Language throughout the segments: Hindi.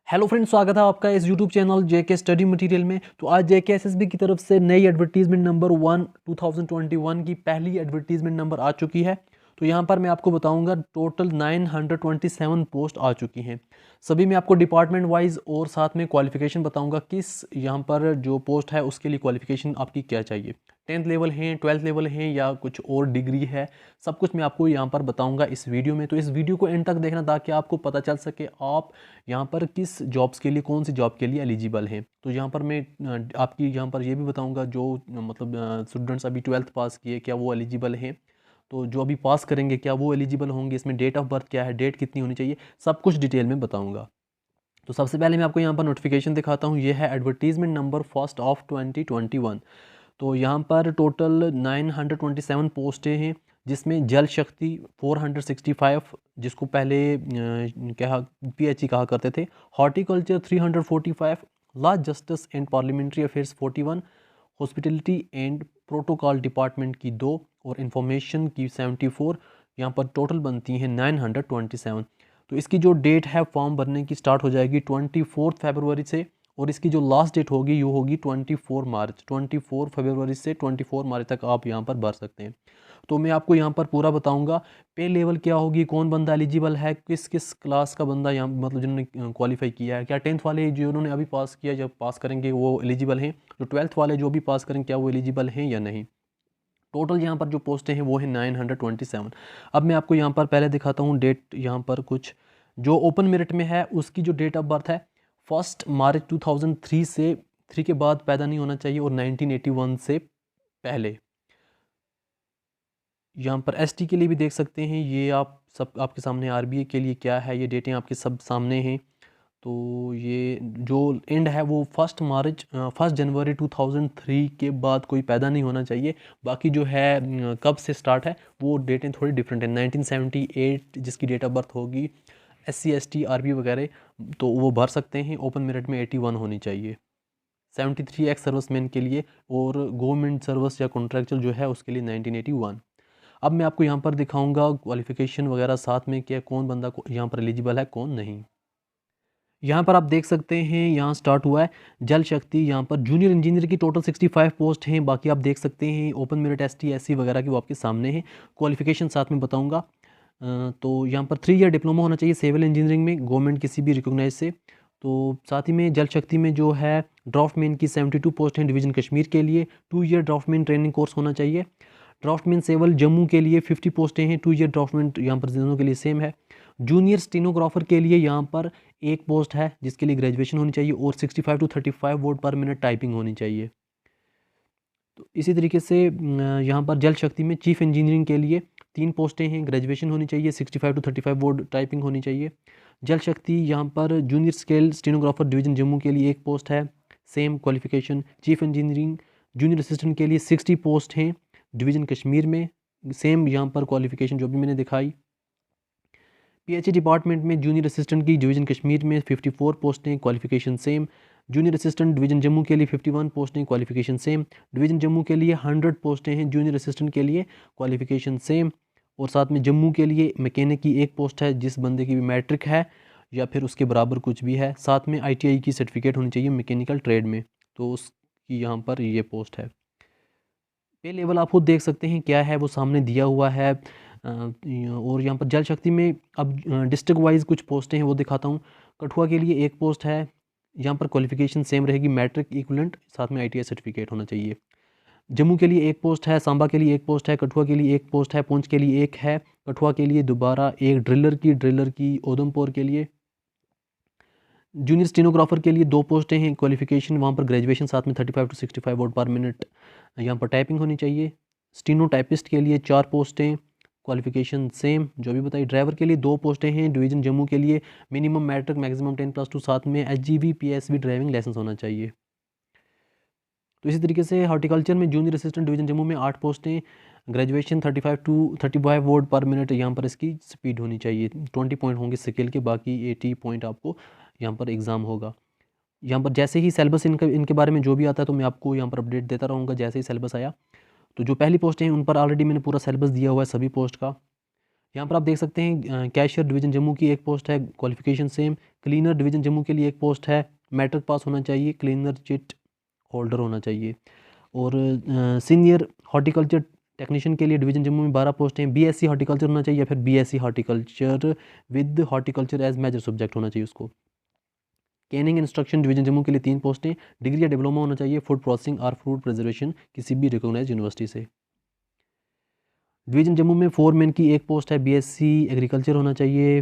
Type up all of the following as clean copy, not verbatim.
हेलो फ्रेंड्स, स्वागत है आपका इस यूट्यूब चैनल जेके स्टडी मटेरियल में। तो आज जेके एसएसबी की तरफ से नई एडवर्टीजमेंट नंबर 1 2021 की पहली एडवर्टीजमेंट नंबर आ चुकी है। तो यहाँ पर मैं आपको बताऊंगा टोटल 927 पोस्ट आ चुकी हैं। सभी में आपको डिपार्टमेंट वाइज और साथ में क्वालिफिकेशन बताऊंगा किस यहाँ पर जो पोस्ट है उसके लिए क्वालिफिकेशन आपकी क्या चाहिए। 10th लेवल हैं, 12th लेवल हैं या कुछ और डिग्री है, सब कुछ मैं आपको यहाँ पर बताऊंगा इस वीडियो में। तो इस वीडियो को एंड तक देखना ताकि आपको पता चल सके आप यहाँ पर किस जॉब्स के लिए, कौन सी जॉब के लिए एलिजिबल हैं। तो यहाँ पर मैं आपकी यहाँ पर ये भी बताऊंगा जो मतलब स्टूडेंट्स अभी 12th पास किए क्या वो एलिजिबल हैं, तो जो अभी पास करेंगे क्या वो एलिजिबल होंगे, इसमें डेट ऑफ बर्थ क्या है, डेट कितनी होनी चाहिए, सब कुछ डिटेल में बताऊंगा। तो सबसे पहले मैं आपको यहाँ पर नोटिफिकेशन दिखाता हूँ। ये है एडवर्टीजमेंट नंबर 1 ऑफ 2021। तो यहाँ पर टोटल 927 पोस्टें हैं, जिसमें जल शक्ति 465, जिसको पहले क्या पीएचई कहा करते थे, horticulture 345, law justice and parliamentary affairs 41, hospitality and protocol department की 2 और इंफॉर्मेशन की 74। यहाँ पर टोटल बनती हैं 927। तो इसकी जो डेट है फॉर्म भरने की स्टार्ट हो जाएगी 24 फरवरी से, और इसकी जो लास्ट डेट होगी वो होगी 24 मार्च। 24 फरवरी से 24 मार्च तक आप यहाँ पर भर सकते हैं। तो मैं आपको यहाँ पर पूरा बताऊँगा पे लेवल क्या होगी, कौन बंदा एलिजिबल है, किस किस क्लास का बंदा यहाँ मतलब जिन्होंने क्वालिफाई किया है, क्या 10th वाले जो उन्होंने अभी पास किया जब पास करेंगे वो एलिजिबल हैं, जो 12th वाले जो भी पास करेंगे क्या वो एलिजिबल हैं या नहीं। टोटल यहाँ पर जो पोस्टें हैं वो है 927। अब मैं आपको यहाँ पर पहले दिखाता हूँ डेट। यहाँ पर कुछ जो ओपन मेरिट में है उसकी जो डेट ऑफ बर्थ है 1 मार्च 2003 से 3 के बाद पैदा नहीं होना चाहिए, और 1981 से पहले। यहाँ पर एसटी के लिए भी देख सकते हैं, ये आप सब आपके सामने आरबीए के लिए क्या है, ये डेटें आपके सब सामने हैं। तो ये जो एंड है वो 1 जनवरी 2003 के बाद कोई पैदा नहीं होना चाहिए। बाकी जो है कब से स्टार्ट है वो डेटें थोड़ी डिफरेंट है। 1978 जिसकी डेट ऑफ बर्थ होगी, SC ST RB वगैरह तो वो भर सकते हैं। ओपन मेरिट में 81 होनी चाहिए 73 एक्स सर्विसमैन के लिए, और गवर्नमेंट सर्विस या कॉन्ट्रैक्चुअल जो है उसके लिए 1981। अब मैं आपको यहाँ पर दिखाऊंगा क्वालिफिकेशन वगैरह साथ में क्या कौन बंदा यहाँ पर एलिजिबल है कौन नहीं। यहाँ पर आप देख सकते हैं यहाँ स्टार्ट हुआ है जल शक्ति। यहाँ पर जूनियर इंजीनियर की टोटल 65 पोस्ट हैं। बाकी आप देख सकते हैं ओपन मेरिट ST SC वगैरह की वो आपके सामने है। क्वालिफिकेशन साथ में बताऊँगा। तो यहाँ पर 3 ईयर डिप्लोमा होना चाहिए सिविल इंजीनियरिंग में, गवर्नमेंट किसी भी रिकॉग्नाइज से। तो साथ ही में जल शक्ति में जो है ड्राफ्टमैन की 72 पोस्ट हैं डिवीज़न कश्मीर के लिए। 2 ईयर ड्राफ्टमैन ट्रेनिंग कोर्स होना चाहिए। ड्राफ्टमैन सिविल जम्मू के लिए 50 पोस्टें हैं। 2 ईयर ड्राफ्टमैन यहाँ पर दोनों के लिए सेम है। जूनियर स्टेनोग्राफर के लिए यहाँ पर एक पोस्ट है जिसके लिए ग्रेजुएशन होनी चाहिए, और 65 to 35 वर्ड पर मिनट टाइपिंग होनी चाहिए। तो इसी तरीके से यहाँ पर जल शक्ति में चीफ इंजीनियरिंग के लिए 3 पोस्टें हैं, ग्रेजुएशन होनी चाहिए, 65 to 35 वर्ड टाइपिंग होनी चाहिए। जल शक्ति यहाँ पर junior scale stenographer division Jammu के लिए एक पोस्ट है, same qualification. Chief engineering junior assistant के लिए 60 पोस्ट हैं डिवीज़न कश्मीर में, सेम यहाँ पर क्वालिफिकेशन जो भी मैंने दिखाई। PHE डिपार्टमेंट में जूनियर असिस्टेंट की डिवीज़न कश्मीर में 54 पोस्टें, qualification same. Junior assistant division Jammu के लिए 51 पोस्टें, क्वालिफिकेशन सेम। डिवीज़न जम्मू के लिए 100 पोस्टें हैं जूनियर असिस्टेंट के लिए, क्वालिफिकेशन सेम। और साथ में जम्मू के लिए मैकेनिक की एक पोस्ट है जिस बंदे की भी मैट्रिक है या फिर उसके बराबर कुछ भी है। साथ में ITI की सर्टिफिकेट होनी चाहिए मैकेनिकल ट्रेड में, तो उसकी यहाँ पर ये पोस्ट है। पे लेवल आप खुद देख सकते हैं क्या है वो सामने दिया हुआ है। और यहाँ पर जल शक्ति में अब डिस्ट्रिक्ट वाइज कुछ पोस्टें हैं वो दिखाता हूँ। कठुआ के लिए एक पोस्ट है, यहाँ पर क्वालिफिकेशन सेम रहेगी, मैट्रिक इक्विवेलेंट, साथ में ITI सर्टिफिकेट होना चाहिए। जम्मू के लिए एक पोस्ट है, सांबा के लिए एक पोस्ट है, कठुआ के लिए एक पोस्ट है, पुंछ के लिए एक है, कठुआ के लिए दोबारा एक ड्रिलर की उधमपुर के लिए। जूनियर स्टेनोग्राफर के लिए 2 पोस्टें हैं, क्वालिफिकेशन वहाँ पर ग्रेजुएशन, साथ में 35 to 65 वर्ड पर मिनट यहाँ पर टाइपिंग होनी चाहिए। स्टीनो टाइपिस्ट के लिए 4 पोस्टें, क्वालिफिकेशन सेम जो भी बताई। ड्राइवर के लिए 2 पोस्टें हैं डिवीज़न जम्मू के लिए, मिनिमम मैट्रिक मैक्सिमम 10+2, साथ में HGV PSV ड्राइविंग लाइसेंस होना चाहिए। तो इसी तरीके से हॉर्टिकल्चर में जूनियर असिस्टेंट डिवीज़न जम्मू में 8 पोस्टें, ग्रेजुएशन 35 to 35 वर्ड पर मिनट यहाँ पर इसकी स्पीड होनी चाहिए। 20 पॉइंट होंगे स्किल के, बाकी 80 पॉइंट आपको यहाँ पर एग्ज़ाम होगा। यहाँ पर जैसे ही सिलेबस इनके बारे में जो भी आता है तो मैं आपको यहाँ पर अपडेट देता रहूँगा जैसे ही सिलेबस आया। तो जो पहली पोस्ट हैं उन पर ऑलरेडी मैंने पूरा सिलेबस दिया हुआ है सभी पोस्ट का। यहाँ पर आप देख सकते हैं कैशियर डिवीज़न जम्मू की एक पोस्ट है, qualification same. Cleaner division Jammu के लिए एक पोस्ट है, मैट्रिक पास होना चाहिए, क्लीनर चिट होल्डर होना चाहिए। और सीनियर हॉर्टिकल्चर टेक्नीशियन के लिए डिवीज़न जम्मू में 12 पोस्ट हैं। बीएससी हॉर्टिकल्चर होना चाहिए या फिर BSc horticulture with horticulture as major subject होना चाहिए उसको। कैनिंग इंस्ट्रक्शन डिवीज़न जम्मू के लिए 3 पोस्टें, डिग्री या डिप्लोमा होना चाहिए फूड प्रोसेसिंग और फूड प्रिजर्वेशन किसी भी रिकॉग्नाइज्ड यूनिवर्सिटी से। डिवीज़न जम्मू में फोरमैन की एक पोस्ट है, बीएससी एग्रीकल्चर होना चाहिए।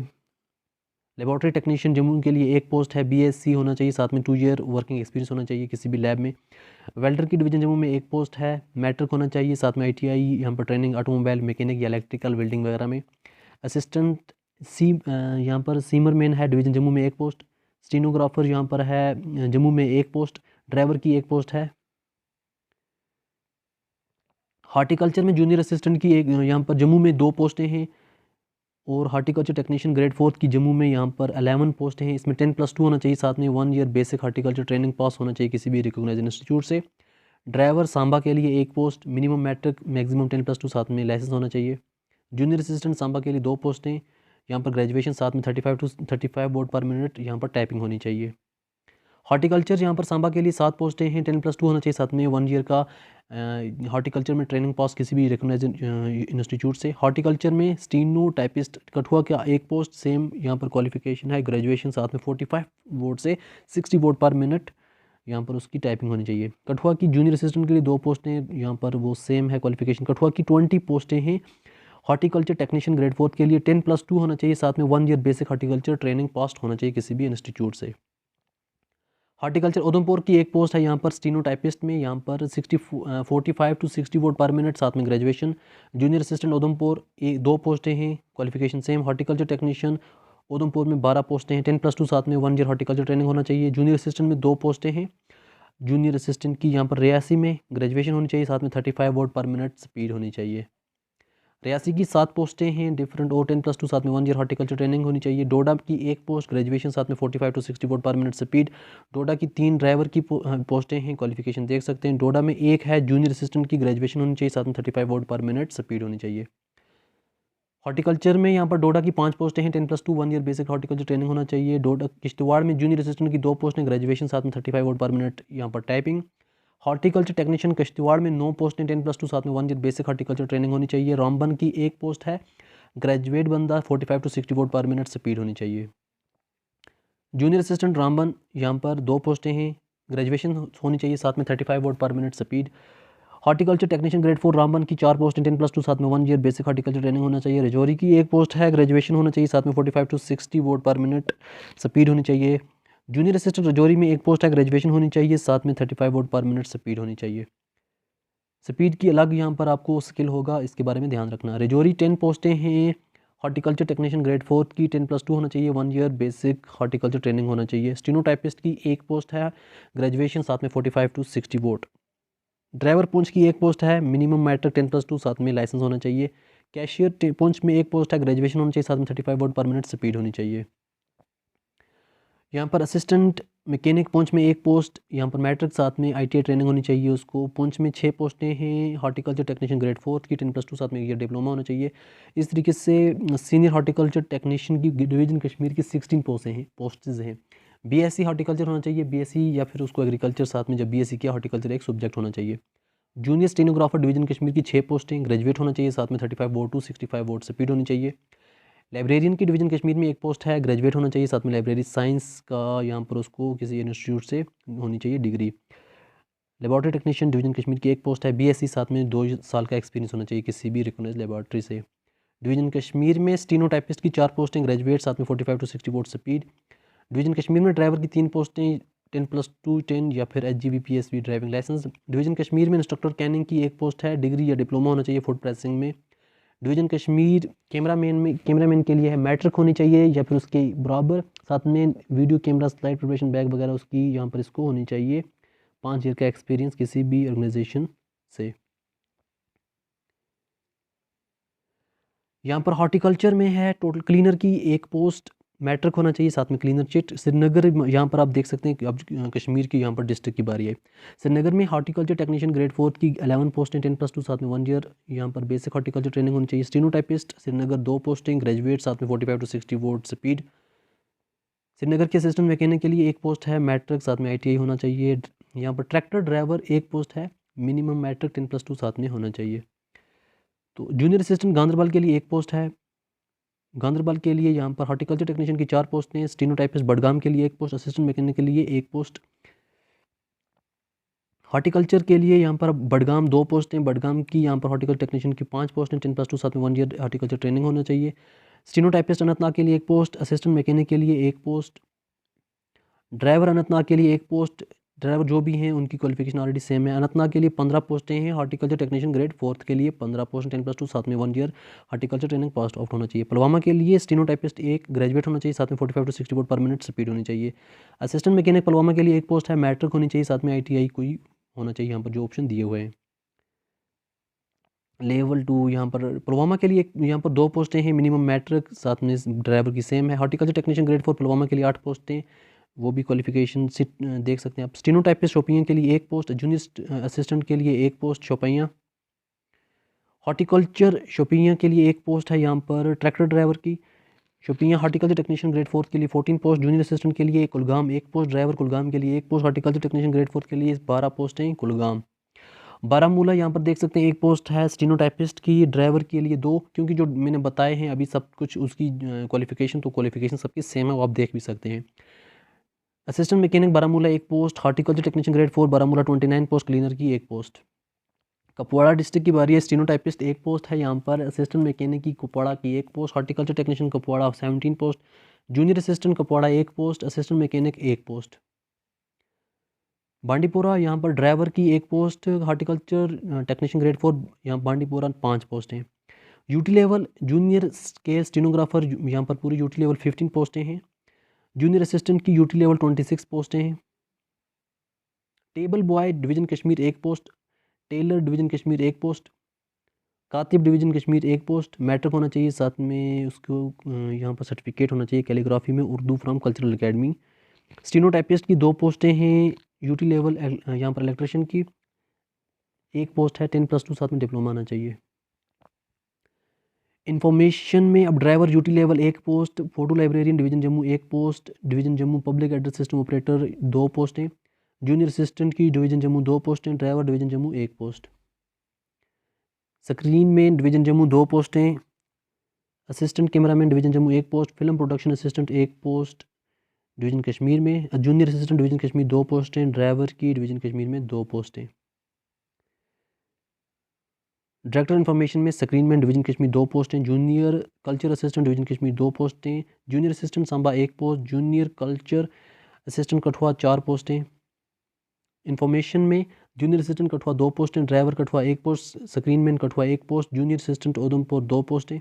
लेबॉर्ट्री टेक्नीशियन जम्मू के लिए एक पोस्ट है, बीएससी होना चाहिए, साथ में 2 ईयर वर्किंग एक्सपीरियंस होना चाहिए किसी भी लैब में। वेल्डर की डिवीज़न जम्मू में एक पोस्ट है, मैट्रिक होना चाहिए, साथ में आईटीआई यहाँ पर ट्रेनिंग ऑटोमोबाइल मैकेनिक या इलेक्ट्रिकल वेल्डिंग वगैरह में। असिस्टेंट यहाँ पर सीमर मैन है डिवीज़न जम्मू में एक पोस्ट। स्टीनोग्राफर यहाँ पर है जम्मू में एक पोस्ट। ड्राइवर की एक पोस्ट है। हार्टिकल्चर में जूनियर असिस्टेंट की एक यहाँ पर जम्मू में 2 पोस्टें हैं। और हार्टिकल्चर टेक्नीशियन ग्रेड 4 की जम्मू में यहाँ पर 11 पोस्ट हैं। इसमें 10+2 होना चाहिए, साथ में 1 ईयर बेसिक हार्टिकल्चर ट्रेनिंग पास होना चाहिए किसी भी रिकॉग्नाइज्ड इंस्टीट्यूट से। ड्राइवर सांबा के लिए एक पोस्ट, मिनिमम मैट्रिक मैक्सिमम 10+2, साथ में लाइसेंस होना चाहिए। जूनियर असिस्टेंट सांबा के लिए 2 पोस्टें, यहाँ पर ग्रेजुएशन, साथ में 35 to 35 वर्ड पर मिनट यहाँ पर टाइपिंग होनी चाहिए। हॉर्टिकल्चर यहाँ पर सांबा के लिए 7 पोस्टें हैं, 10+2 होना चाहिए, साथ में 1 ईयर का हॉर्टिकल्चर में ट्रेनिंग पास किसी भी रिकॉग्नाइज्ड इंस्टीट्यूट से। हॉर्टिकल्चर में स्टीनो टाइपिस्ट कठुआ का एक पोस्ट, सेम यहाँ पर क्वालिफिकेशन है ग्रेजुएशन, साथ में 45 वर्ड से 60 वर्ड पर मिनट यहाँ पर उसकी टाइपिंग होनी चाहिए। कठुआ की जूनियर असिस्टेंट के लिए 2 पोस्टें यहाँ पर वो सेम है क्वालिफिकेशन। कठुआ की 20 पोस्टें हैं। हॉर्टिकल्चर टेक्नीशियन ग्रेड 4 के लिए 10+2 होना चाहिए, साथ में 1 ईयर बेसिक हॉर्टिकल्चर ट्रेनिंग पास होना चाहिए किसी भी इंस्टीट्यूट से। हॉर्टिकल्चर उधमपुर की एक पोस्ट है यहाँ पर स्टीनो टाइपिस्ट में, यहाँ पर 45 to 60 वर्ड पर मिनट, साथ में ग्रेजुएशन। जूनियर असिस्टेंट उधमपुर 2 पोस्टें हैं, qualification same. Horticulture technician Udhampur में 12 पोस्टें हैं, 10+2, साथ में 1 ईयर हॉर्टिकल्चर ट्रेनिंग होना चाहिए। जूनियर असिस्टेंट में 2 पोस्टें हैं। जूनियर असिस्टेंट की यहाँ पर रियासी में ग्रेजुएशन होनी चाहिए, साथ में 35 वर्ड पर मिनट स्पीड होनी चाहिए। रियासी की 7 पोस्टें हैं डिफरेंट और 10+2, साथ में 1 ईयर हॉर्टिकल्चर ट्रेनिंग होनी चाहिए। डोडा की एक पोस्ट, ग्रेजुएशन, साथ में 45 to 60 वर्ड पर मिनट स्पीड। डोडा की 3 ड्राइवर की पोस्टें हैं, क्वालिफिकेशन देख सकते हैं। डोडा में एक है जूनियर असिस्टेंट की ग्रेजुएशन होनी चाहिए, साथ में 35 वर्ड पर मिनट स्पीड होनी चाहिए। हॉर्टिकल्चर में यहाँ पर डोडा की 5 पोस्टें हैं, 10+2, 1 ईयर बेसिक हॉर्टिकल्चर ट्रेनिंग होना चाहिए। डोडा किश्तवाड़ में जूनियर असिस्टेंट की 2 पोस्टें, ग्रेजुएशन, साथ में 35 वर्ड पर मिनट यहाँ पर टाइपिंग। हॉर्टिकल्चर टेक्नीशियन किश्तवाड़ में 9 पोस्टें, 10+2, साथ में 1 ईयर बेसिक हॉर्टिकल्चर ट्रेनिंग होनी चाहिए। रामबन की एक पोस्ट है, ग्रेजुएट बंदा, 45 to 60 वर्ड पर मिनट स्पीड होनी चाहिए। जूनियर असिस्टेंट रामबन यहाँ पर 2 पोस्टें हैं, ग्रेजुएशन होनी चाहिए, साथ में 35 वर्ड पर minute speed. Horticulture technician grade 4 Ramban की 4 पोस्टें, 10+2, साथ में 1 ईयर बेसिक हॉर्टिकल्चर ट्रेनिंग होना चाहिए। रजौरी की एक पोस्ट है, ग्रेजुएशन होना चाहिए, साथ में 45 to 60 वर्ड पर मिनट स्पीड होनी चाहिए। जूनियर असिस्टेंट रजौरी में एक पोस्ट है, ग्रेजुएशन होनी चाहिए, साथ में 35 वर्ड पर मिनट स्पीड होनी चाहिए। स्पीड की अलग यहाँ पर आपको स्किल होगा, इसके बारे में ध्यान रखना। रजौरी 10 पोस्टें हैं, हॉर्टिकल्चर टेक्नीशियन ग्रेड 4 की 10+2 होना चाहिए, 1 ईयर बेसिक हॉर्टिकल्चर ट्रेनिंग होना चाहिए। स्टीनोटाइपिस्ट की एक पोस्ट है, ग्रेजुएशन, साथ में 45 to 60 वोट। ड्राइवर पुंछ की एक पोस्ट है, मिनिमम मैट्रिक 10+2, साथ में लाइसेंस होना चाहिए। कैशियर पुंछ में एक पोस्ट है, ग्रेजुएशन होना चाहिए, साथ में 35 वर्ड पर मिनट स्पीड होनी चाहिए। यहाँ पर असिस्टेंट मैकेनिक पुंछ में एक पोस्ट, यहाँ पर मैट्रिक, साथ में आईटीआई ट्रेनिंग होनी चाहिए उसको। पुंछ में 6 पोस्टें हैं, हॉर्टिकल्चर टेक्नीशियन ग्रेड 4 की 10+2, साथ में ईयर डिप्लोमा होना चाहिए। इस तरीके से सीनियर हॉर्टिकल्चर टेक्नीशियन की डिवीजन कश्मीर की 16 पोस्टें हैं। बीएससी हॉर्टिकल्चर होना चाहिए, बीएससी या फिर उसको एग्रीकल्चर, साथ में जब बीएससी किया हॉर्टिकल्चर एक सब्जेक्ट होना चाहिए। जूनियर स्टेनोग्राफर डिवीजन कश्मीर की 6 पोस्टें, ग्रेजुएट होना चाहिए, साथ में 35 वोट टू 65 वोट स्पीड होनी चाहिए। लाइब्रेरियन की डिवीजन कश्मीर में एक पोस्ट है, ग्रेजुएट होना चाहिए, साथ में लाइब्रेरी साइंस का यहाँ पर उसको किसी इंस्टीट्यूट से होनी चाहिए degree. Laboratory technician division Kashmir की एक पोस्ट है, बीएससी, साथ में 2 साल का एक्सपीरियंस होना चाहिए किसी भी रिकॉग्नाइज्ड लेबॉर्ट्री से। डिवीजन कश्मीर में स्टीनोटाइपिस्ट की 4 पोस्टें, ग्रेजुएट, साथ में 45 to 60 vote speed. Division Kashmir में ड्राइवर की 3 पोस्टें, 10+2 10 या फिर HGV/PSV driving licence. Division Kashmir में इंस्ट्रक्टर कैनिंग की एक पोस्ट है, डिग्री या डिप्लोमा होना चाहिए फूड प्रोसेसिंग में। डिवीजन कश्मीर कैमरामैन के लिए है, मैट्रिक होनी चाहिए या फिर उसके बराबर, साथ में video camera, slide preparation, bag वगैरह उसकी यहाँ पर इसको होनी चाहिए, 5 ईयर का एक्सपीरियंस किसी भी ऑर्गेनाइजेशन से। यहाँ पर हॉर्टिकल्चर में है, टोटल क्लीनर की एक पोस्ट, मैट्रिक होना चाहिए, साथ में क्लीनर चिट। श्रीनगर, यहाँ पर आप देख सकते हैं कि अब कश्मीर की यहाँ पर डिस्ट्रिक्ट की बारी है। श्रीनगर में हार्टिकल्चर टेक्नीशियन ग्रेड 4 की 11 पोस्टें, 10+2, साथ में 1 ईयर यहाँ पर बेसिक हार्टिकल्चर ट्रेनिंग होनी चाहिए। स्टेनोटाइपिस्ट श्रीनगर 2 पोस्टें, ग्रेजुएट, साथ में 45 to 60 वोट स्पीड। श्रीनगर के असिस्टेंट मैकेनिक के लिए 1 पोस्ट है, मैट्रिक, साथ में ITI होना चाहिए। यहाँ पर ट्रैक्टर ड्राइवर 1 पोस्ट है, मिनिमम मैट्रिक 10+2 साथ में होना चाहिए। तो जूनियर असिस्टेंट गांधरबल के लिए 1 पोस्ट है। गांधरबल के लिए यहाँ पर हार्टिकल्चर टेक्नीशियन की 4 पोस्टें, स्टेनोटाइपिस्ट बडगाम के लिए 1 पोस्ट, असिस्टेंट मैकेनिक के लिए 1 पोस्ट। हार्टिकल्चर के लिए यहाँ पर बडगाम 2 पोस्टें, बडगाम की यहाँ पर हार्टिकल्चर टेक्नीशियन की 5 पोस्टें, 10+2 साथ में 1 ईयर हार्टिकल्चर ट्रेनिंग होना चाहिए। स्टेनोटाइपिस्ट अनंतनाग के लिए 1 पोस्ट, असिस्टेंट मैकेनिक के लिए 1 पोस्ट। ड्राइवर अनंतनाग के लिए 1 पोस्ट। ड्राइवर जो भी हैं उनकी क्वालिफिकेशन ऑलरेडी सेम है। अनंतनाग के लिए 15 पोस्टें हैं, हार्टिकल्चर टेक्नीशियन ग्रेड 4 के लिए 15 पोस्ट, 10+2 साथ में 1 year horticulture training pass out होना चाहिए। पुलवामा के लिए स्टेनोटाइपिस्ट 1 ग्रेजुएट होना चाहिए, साथ में 45 to 60 वोट पर मिनट स्पीड होनी चाहिए। असिस्टेंट मैकेनिक पुलवामा के लिए 1 पोस्ट है, मैट्रिक होनी चाहिए, साथ में ITI कोई होना चाहिए, यहाँ पर जो ऑप्शन दिए हुए हैं। लेवल 2 यहाँ पर पुलवामा के लिए यहाँ पर 2 पोस्टें हैं, मिनिमम मैट्रिक, साथ में ड्राइवर की सेम है। हार्टिकल्चर टेक्नीशियन ग्रेड 4 पुलवामा के लिए 8 पोस्टें, वो भी क्वालिफिकेशन से देख सकते हैं आप। स्टेनोटाइपिस्ट शोपियाँ के लिए 1 पोस्ट, जूनियर असिस्टेंट के लिए 1 पोस्ट शोपियाँ। हार्टिकल्चर शोपियाँ के लिए 1 पोस्ट है यहाँ पर ट्रैक्टर ड्राइवर की। शोपियाँ हार्टिकल्चर टेक्नीशियन ग्रेड 4 के लिए 14 पोस्ट, जूनियर असिस्टेंट के लिए कुलगाम 1 पोस्ट, ड्राइवर कुलगाम के लिए 1 पोस्ट, हार्टिकल्चर टेक्नीशियन ग्रेड 4 के लिए 12 पोस्ट हैं कुलगाम। बारामूला यहाँ पर देख सकते हैं 1 पोस्ट है स्टेनोटाइपिस्ट की, ड्राइवर के लिए 2, क्योंकि जो मैंने बताए हैं अभी सब कुछ उसकी क्वालिफिकेशन सबकी सेम है, वो आप देख भी सकते हैं। Assistant mechanic Baramulla 1 post, horticulture technician grade 4 Baramulla 29 post, cleaner की 1 पोस्ट। कुपवाड़ा डिस्ट्रिक्ट की बारी है, स्टेनोटाइपिस्ट 1 पोस्ट है यहाँ पर, असिस्टेंट मैकेनिक की कुपवाड़ा की 1 post, horticulture technician Kupwara 17 post, junior assistant Kupwara 1 post, assistant mechanic 1 post. Bandipora यहाँ पर ड्राइवर की 1 पोस्ट, हार्टिकल्चर टेक्नीशियन ग्रेड 4 यहाँ बांडीपुरा 5 पोस्ट हैं। UT level junior scale stenographer यहाँ पर पूरी यूटी लेवल 15 पोस्टें हैं। जूनियर असिस्टेंट की यूटी लेवल 26 पोस्टें हैं। Table boy division Kashmir 1 post, tailor division Kashmir 1 post, कातिब डिवीज़न कश्मीर 1 पोस्ट, मैट्रिक होना चाहिए, साथ में उसको यहाँ पर सर्टिफिकेट होना चाहिए कैलीग्राफी में Urdu from cultural academy. Stenotypist की 2 पोस्टें हैं, यूटी लेवल यहाँ पर इलेक्ट्रिशियन की 1 पोस्ट है, 10+2 साथ में डिप्लोमा आना चाहिए। इन्फॉर्मेशन में अब driver UT level 1 post, photo librarian division Jammu 1 post, division Jammu public address system operator 2 पोस्टें, जूनियर असिस्टेंट की डिवीज़न जम्मू 2 पोस्टें, driver division Jammu 1 post. Screen man division Jammu 2 पोस्टें, assistant cameraman division Jammu 1 post, film production assistant 1 post division Kashmir में, जूनियर असिस्टेंट डिवीज़न कश्मीर 2 पोस्टें, ड्राइवर की डिवीज़न कश्मीर में 2 पोस्टें। डायरेक्टर इन्फॉर्मेशन में स्क्रीन मैन डिवीज़न कश्मीर 2 पोस्टें, junior culture assistant division Kashmir 2 पोस्टें, junior assistant Samba 1 post, junior culture assistant Kathua 4 पोस्टें। इन्फॉर्मेशन में जूनियर असिस्टेंट कठुआ 2 पोस्टें, driver Kathua 1 post, screen man Kathua 1 post, junior assistant Udhampur 2 पोस्टें,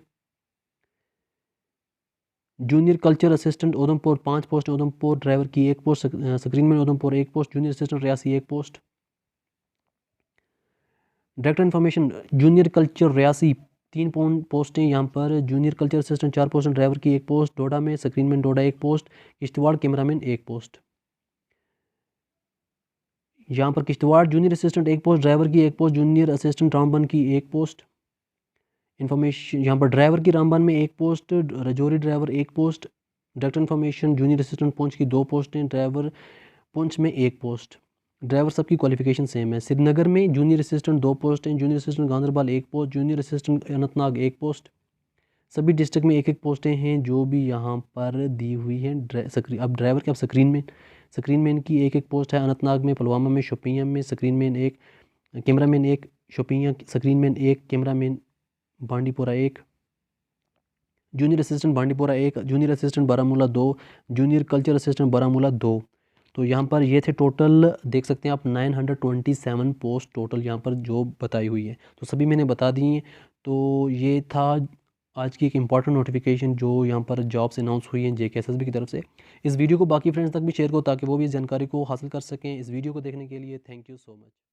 जूनियर कल्चर असिस्टेंट उधमपुर 5 पोस्टें उधमपुर, ड्राइवर की 1 post, screen man Udhampur 1 post, junior assistant Reasi 1 post. Director information junior culture Reasi 3 पोस्टें यहाँ पर, जूनियर कल्चर असिस्टेंट 4 पोस्टें, ड्राइवर की 1 पोस्ट, डोडा में स्क्रीन मैन डोडा 1 पोस्ट, किश्तवाड़ कैमरामैन 1 पोस्ट। यहाँ पर Kishtwar junior assistant 1 post, driver की 1 पोस्ट, जूनियर असिस्टेंट रामबन की 1 पोस्ट। इन्फॉर्मेशन यहाँ पर ड्राइवर की रामबन में 1 post, Rajouri driver 1 post. Director information junior assistant Poonch की 2 पोस्टें, ड्राइवर पुंछ में 1 पोस्ट। ड्राइवर सबकी क्वालिफिकेशन सेम है। श्रीनगर में जूनियर असिस्टेंट 2 पोस्ट हैं, junior assistant Ganderbal 1 post, junior assistant Anantnag 1 post. सभी डिस्ट्रिक्ट में 1-1 पोस्टें हैं जो भी यहाँ पर दी हुई हैं। अब ड्राइवर के अब स्क्रीन मैन की 1-1 पोस्ट है, अनंतनाग में, पुलवामा में, शोपियां में screen man 1, camera man 1, Shopian screen man 1, camera man Bandipora 1, junior assistant Bandipora 1, junior assistant Baramulla 2, junior culture assistant Baramulla 2। तो यहाँ पर ये थे टोटल, देख सकते हैं आप 927 पोस्ट टोटल यहाँ पर जो बताई हुई है, तो सभी मैंने बता दी हैं। तो ये था आज की एक इम्पॉर्टेंट नोटिफिकेशन जो यहाँ पर जॉब्स अनाउंस हुई हैं JKSSB की तरफ से। इस वीडियो को बाकी फ्रेंड्स तक भी शेयर करो ताकि वो भी इस जानकारी को हासिल कर सकें। इस वीडियो को देखने के लिए थैंक यू सो मच।